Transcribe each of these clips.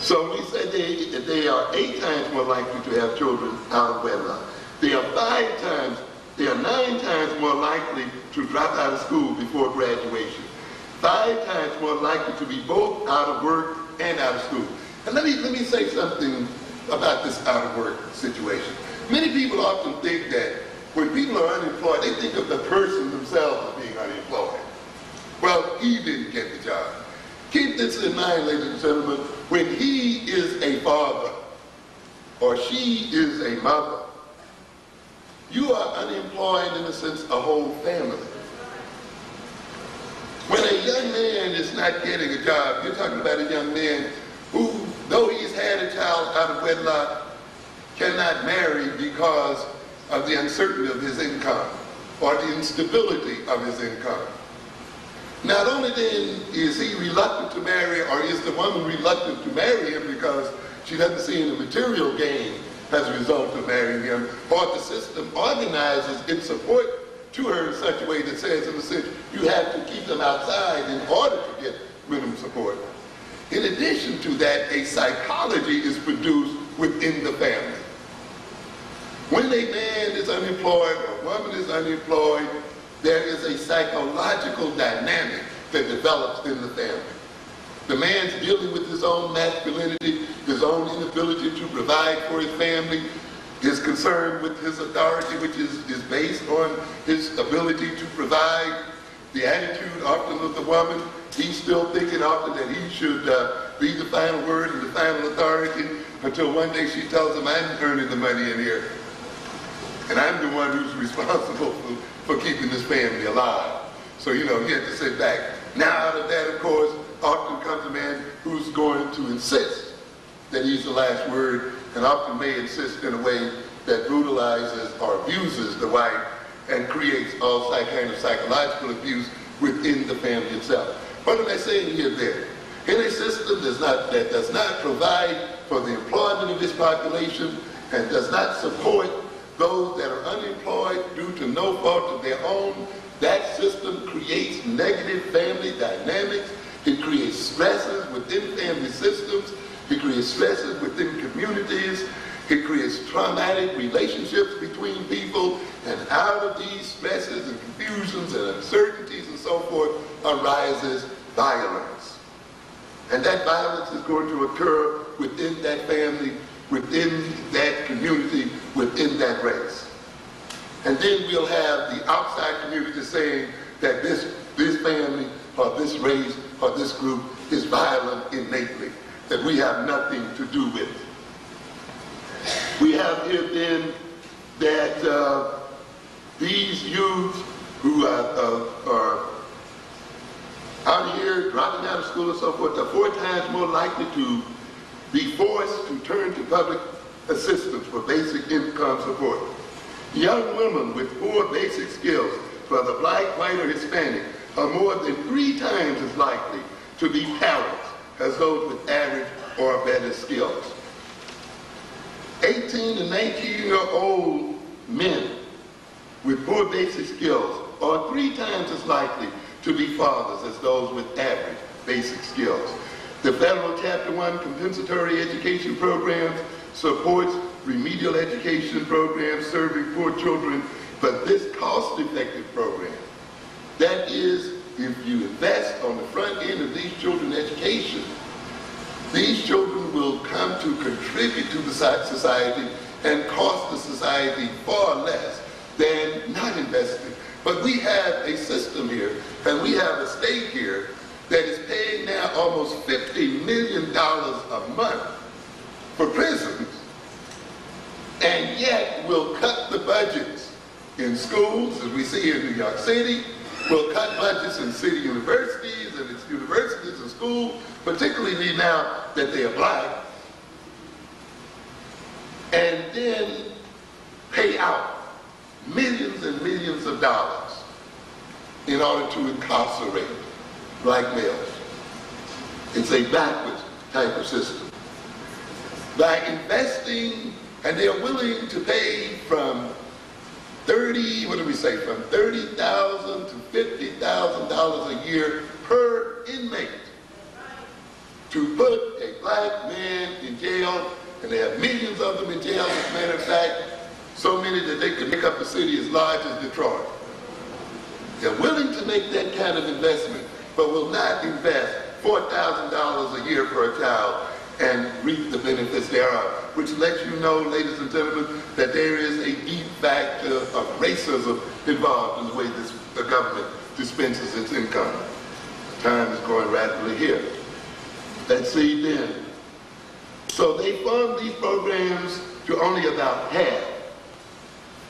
So we say they are 8 times more likely to have children out of wedlock. They are 9 times more likely to drop out of school before graduation. 5 times more likely to be both out of work and out of school. And let me say something about this out of work situation. Many people often think that when people are unemployed, they think of the person themselves as being unemployed. Well, he didn't get the job. Keep this in mind, ladies and gentlemen, when he is a father or she is a mother, you are unemployed in a sense, a whole family. When a young man is not getting a job, you're talking about a young man who, though he's had a child out of wedlock, cannot marry because of the uncertainty of his income or the instability of his income. Not only then is he reluctant to marry, or is the woman reluctant to marry him because she doesn't see any material gain as a result of marrying him, or the system organizes its support to her in such a way that says, in a sense, you have to keep them outside in order to get minimum support. In addition to that, a psychology is produced within the family. When a man is unemployed or a woman is unemployed, there is a psychological dynamic that develops in the family. The man's dealing with his own masculinity, his own inability to provide for his family, his concern with his authority, which is based on his ability to provide. The attitude often of the woman, he's still thinking often that he should be the final word and the final authority, until one day she tells him, I'm earning the money in here. And I'm the one who's responsible for keeping this family alive. So, you know, he had to sit back. Now, out of that, of course, often comes a man who's going to insist that he's the last word, and often may insist in a way that brutalizes or abuses the wife and creates all kind of psychological abuse within the family itself. What am I saying here then? In a system that does not provide for the employment of this population and does not support those that are unemployed due to no fault of their own, that system creates negative family dynamics. It creates stresses within family systems. It creates stresses within communities. It creates traumatic relationships between people. And out of these stresses and confusions and uncertainties and so forth arises violence. And that violence is going to occur within that family, within that community, within that race. And then we'll have the outside community saying that this family or this race or this group is violent innately, that we have nothing to do with it. We have here then that these youths who are out here dropping out of school and so forth are 4 times more likely to be forced to turn to public assistance for basic income support. Young women with poor basic skills, whether black, white, or Hispanic, are more than 3 times as likely to be parents as those with average or better skills. 18 and 19-year-old men with poor basic skills are 3 times as likely to be fathers as those with average basic skills. The federal Chapter 1 compensatory education programs supports remedial education programs serving poor children, but this cost-effective program, that is, if you invest on the front end of these children's education, these children will come to contribute to the society and cost the society far less than not investing. But we have a system here, and we have a state here that is paying now almost $50 million a month for prisons, and yet will cut the budgets in schools, as we see here in New York City, will cut budgets in city universities and its universities and schools, particularly now that they are black, and then pay out millions and millions of dollars in order to incarcerate black males. It's a backwards type of system. By investing, and they're willing to pay from from $30,000 to $50,000 a year per inmate to put a black men in jail, and they have millions of them in jail. As a matter of fact, so many that they could make up a city as large as Detroit. They're willing to make that kind of investment, but will not invest $4,000 a year for a child and reap the benefits thereof, which lets you know, ladies and gentlemen, that there is a deep factor of racism involved in the way the government dispenses its income. Time is going rapidly here. Let's see then. So they fund these programs to only about half,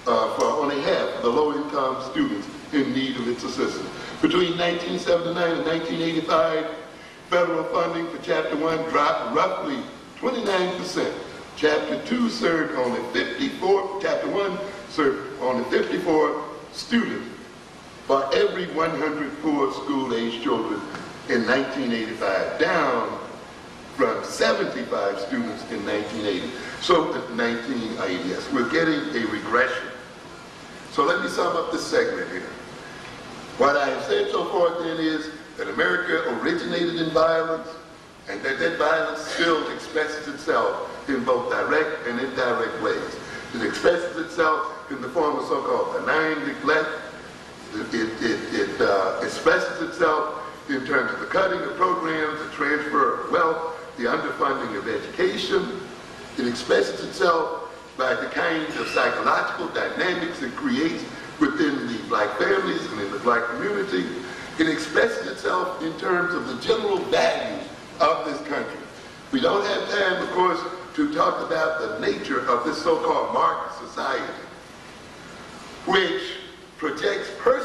for only half of the low-income students in need of its assistance. Between 1979 and 1985, federal funding for Chapter 1 dropped roughly 29%. Chapter 2 served only 54, Chapter 1 served only 54 students for every 100 poor school-aged children in 1985, down from 75 students in 1980. So, 1980, yes, we're getting a regression. So let me sum up this segment here. What I have said so far then is that America originated in violence, and that violence still expresses itself in both direct and indirect ways. It expresses itself in the form of so-called benign neglect. It expresses itself in terms of the cutting of programs, the transfer of wealth, the underfunding of education. It expresses itself by the kind of psychological dynamics it creates within the black families and in the black community. It expresses itself in terms of the general values of this country. We don't have time, of course, to talk about the nature of this so-called market society, which projects personal